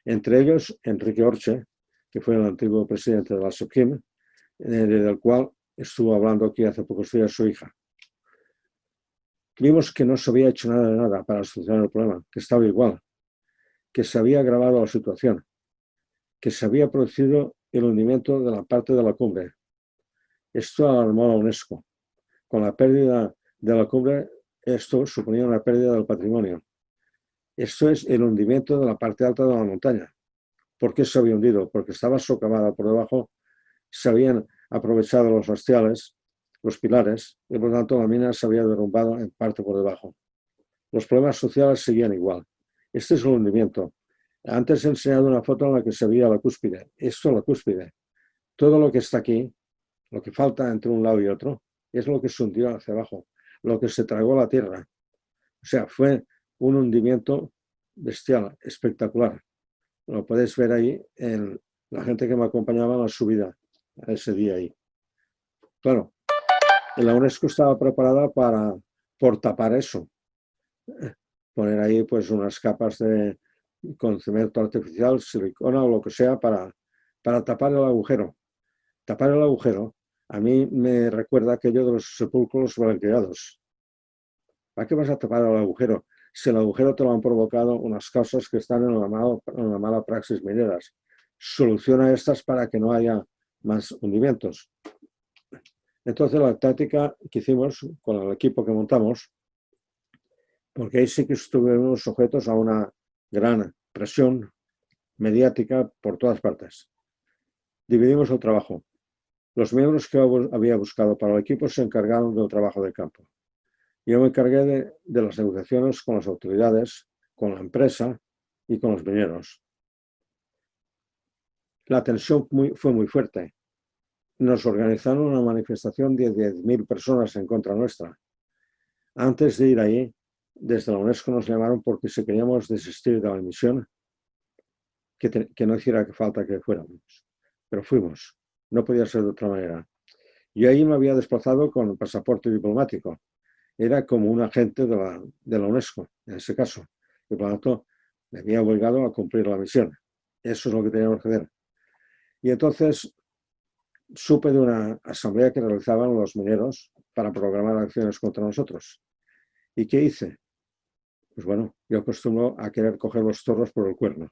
Entre ellos, Enrique Orche, que fue el antiguo presidente de la SOCIM, del cual estuvo hablando aquí hace pocos días su hija. Vimos que no se había hecho nada de nada para solucionar el problema, que estaba igual, que se había agravado la situación, que se había producido el hundimiento de la parte de la cumbre. Esto alarmó a la UNESCO. Con la pérdida de la cumbre, esto suponía una pérdida del patrimonio. Esto es el hundimiento de la parte alta de la montaña. ¿Por qué se había hundido? Porque estaba socavada por debajo, se habían aprovechado los bastiales, los pilares, y por lo tanto la mina se había derrumbado en parte por debajo. Los problemas sociales seguían igual. Este es el hundimiento. Antes he enseñado una foto en la que se veía la cúspide. Esto es la cúspide. Todo lo que está aquí, lo que falta entre un lado y otro, es lo que se hundió hacia abajo, lo que se tragó la tierra. O sea, fue un hundimiento bestial, espectacular. Lo podéis ver ahí en la gente que me acompañaba en la subida a ese día ahí. Claro, la UNESCO estaba preparada por tapar eso. Poner ahí pues unas capas con cemento artificial, silicona o lo que sea para tapar el agujero. Tapar el agujero a mí me recuerda aquello de los sepulcros blanqueados. ¿Para qué vas a tapar el agujero? Si el agujero te lo han provocado unas causas que están en la mala praxis mineras. Soluciona estas para que no haya más hundimientos. Entonces la táctica que hicimos con el equipo que montamos, porque ahí sí que estuvimos sujetos a una gran presión mediática por todas partes. Dividimos el trabajo. Los miembros que había buscado para el equipo se encargaron del trabajo de campo. Yo me encargué de las negociaciones con las autoridades, con la empresa y con los mineros. La tensión fue muy fuerte. Nos organizaron una manifestación de 10.000 personas en contra nuestra. Antes de ir ahí, desde la UNESCO nos llamaron porque si queríamos desistir de la misión, que no hiciera falta que fuéramos. Pero fuimos. No podía ser de otra manera. Yo ahí me había desplazado con el pasaporte diplomático. Era como un agente de la UNESCO, en ese caso. Y por lo tanto, me había obligado a cumplir la misión. Eso es lo que teníamos que hacer. Y entonces supe de una asamblea que realizaban los mineros para programar acciones contra nosotros. ¿Y qué hice? Pues bueno, yo acostumbro a querer coger los toros por el cuerno.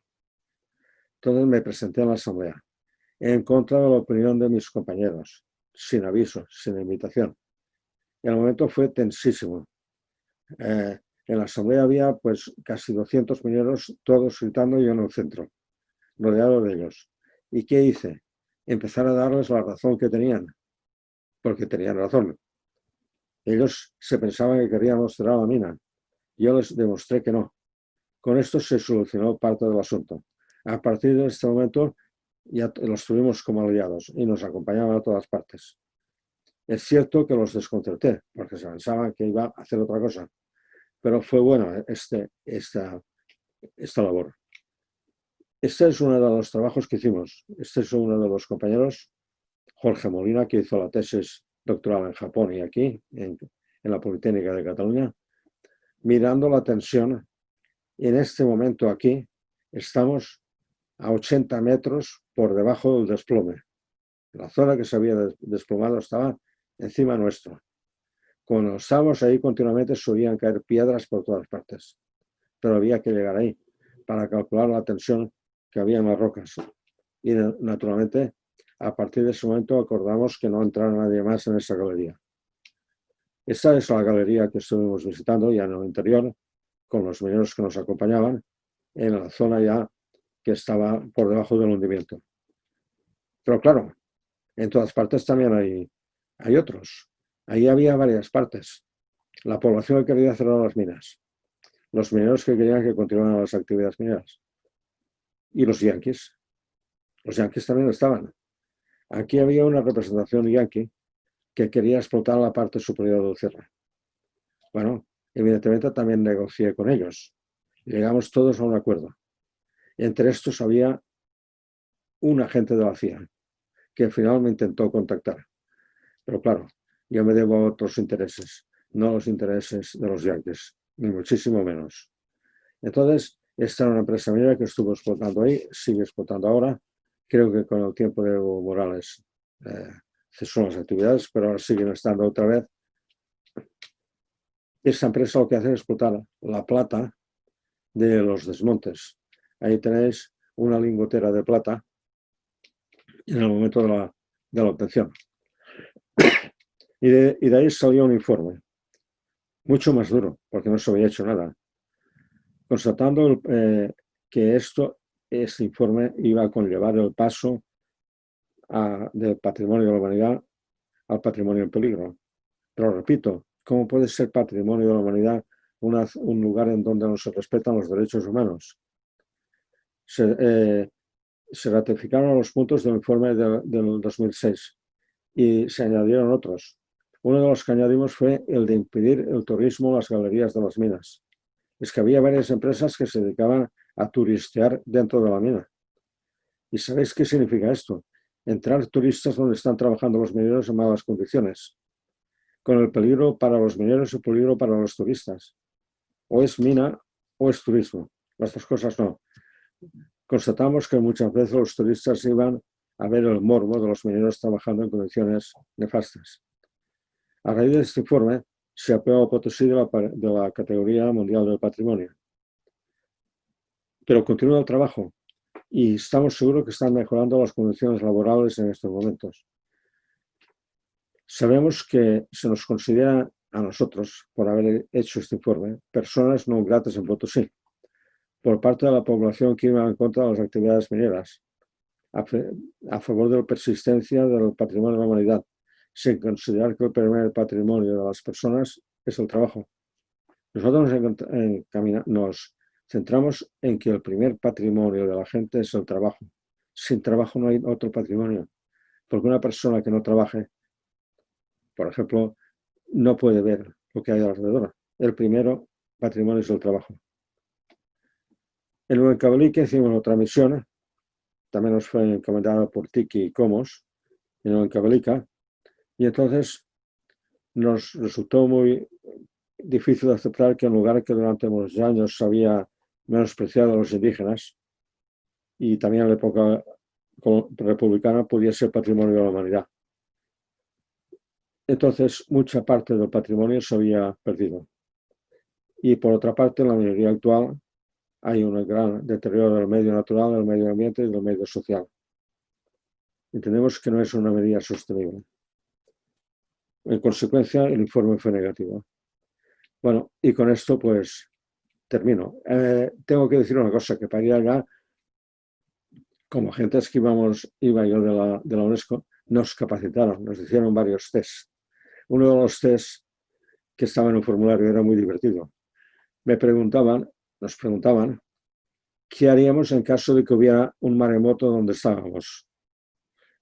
Entonces me presenté a la asamblea en contra de la opinión de mis compañeros, sin aviso, sin invitación. Y el momento fue tensísimo. En la asamblea había pues casi 200 mineros, todos gritando y yo en el centro, rodeado de ellos. ¿Y qué hice? Empezar a darles la razón que tenían, porque tenían razón. Ellos se pensaban que queríamos cerrar la mina. Yo les demostré que no. Con esto se solucionó parte del asunto. A partir de este momento ya los tuvimos como aliados y nos acompañaban a todas partes. Es cierto que los desconcerté, porque se pensaban que iba a hacer otra cosa, pero fue bueno esta labor. Este es uno de los trabajos que hicimos. Este es uno de los compañeros, Jorge Molina, que hizo la tesis doctoral en Japón y aquí, en la Politécnica de Cataluña, mirando la tensión. Y en este momento aquí estamos a 80 metros por debajo del desplome. La zona que se había desplomado estaba encima nuestro. Cuando estábamos ahí continuamente solían caer piedras por todas partes, pero había que llegar ahí para calcular la tensión que había en las rocas. Y naturalmente, a partir de ese momento acordamos que no entrara nadie más en esa galería. Esta es la galería que estuvimos visitando ya en el interior, con los mineros que nos acompañaban, en la zona ya que estaba por debajo del hundimiento. Pero claro, en todas partes también hay otros. Ahí había varias partes. La población que quería cerrar las minas, los mineros que querían que continuaran las actividades mineras y los yanquis. Los yanquis también estaban. Aquí había una representación yanqui que quería explotar la parte superior del cerro. Bueno, evidentemente también negocié con ellos. Llegamos todos a un acuerdo. Entre estos había un agente de la CIA que al final me intentó contactar. Pero claro, yo me debo a otros intereses, no los intereses de los yanquis, ni muchísimo menos. Entonces, esta era una empresa minera que estuvo explotando ahí, sigue explotando ahora. Creo que con el tiempo de Evo Morales cesó las actividades, pero ahora siguen estando otra vez. Esta empresa lo que hace es explotar la plata de los desmontes. Ahí tenéis una lingotera de plata en el momento de la obtención. Y de ahí salió un informe, mucho más duro, porque no se había hecho nada, constatando que este informe iba a conllevar el paso del patrimonio de la humanidad al patrimonio en peligro. Pero repito, ¿cómo puede ser patrimonio de la humanidad un lugar en donde no se respetan los derechos humanos? Se ratificaron los puntos del informe del 2006 y se añadieron otros. Uno de los que añadimos fue el de impedir el turismo en las galerías de las minas. Es que había varias empresas que se dedicaban a turistear dentro de la mina. ¿Y sabéis qué significa esto? Entrar turistas donde están trabajando los mineros en malas condiciones, con el peligro para los mineros y el peligro para los turistas. O es mina o es turismo. Las dos cosas no. Constatamos que muchas veces los turistas iban a ver el morbo de los mineros trabajando en condiciones nefastas. A raíz de este informe, se aprueba la hipótesis de la categoría mundial del patrimonio. Pero continúa el trabajo y estamos seguros que están mejorando las condiciones laborales en estos momentos. Sabemos que se nos considera a nosotros, por haber hecho este informe, personas no gratas en Potosí, por parte de la población que iba en contra de las actividades mineras, a favor de la persistencia del patrimonio de la humanidad, sin considerar que el primer patrimonio de las personas es el trabajo. Nosotros nos centramos en que el primer patrimonio de la gente es el trabajo. Sin trabajo no hay otro patrimonio, porque una persona que no trabaje, por ejemplo, no puede ver lo que hay alrededor. El primero patrimonio es el trabajo. En Huancavelica hicimos otra misión, también nos fue encomendada por Tiki y Comos, en Huancavelica, y entonces nos resultó muy difícil de aceptar que en lugar que durante muchos años se había menospreciado a los indígenas, y también en la época republicana podía ser patrimonio de la humanidad. Entonces, mucha parte del patrimonio se había perdido. Y por otra parte, en la minería actual hay un gran deterioro del medio natural, del medio ambiente y del medio social. Entendemos que no es una medida sostenible. En consecuencia, el informe fue negativo. Bueno, y con esto pues termino. Tengo que decir una cosa, que para ir allá, como agentes que iba yo de la UNESCO, nos capacitaron, nos hicieron varios tests. Uno de los tests que estaba en un formulario era muy divertido. Nos preguntaban, ¿qué haríamos en caso de que hubiera un maremoto donde estábamos?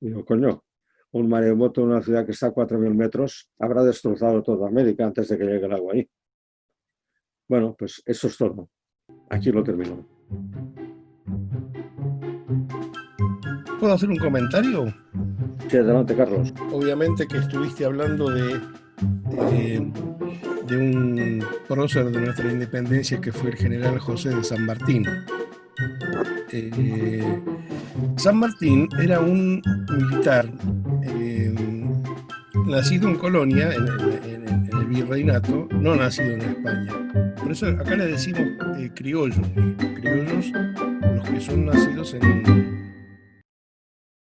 Y digo, coño, un maremoto en una ciudad que está a 4.000 metros habrá destrozado toda América antes de que llegue el agua ahí. Bueno, pues eso es todo. Aquí lo termino. ¿Puedo hacer un comentario? Sí, adelante, Carlos. Obviamente que estuviste hablando de un prócer de nuestra independencia que fue el general José de San Martín. San Martín era un militar nacido en Colonia, en el virreinato, no nacido en España. Por eso acá le decimos criollos los que son nacidos en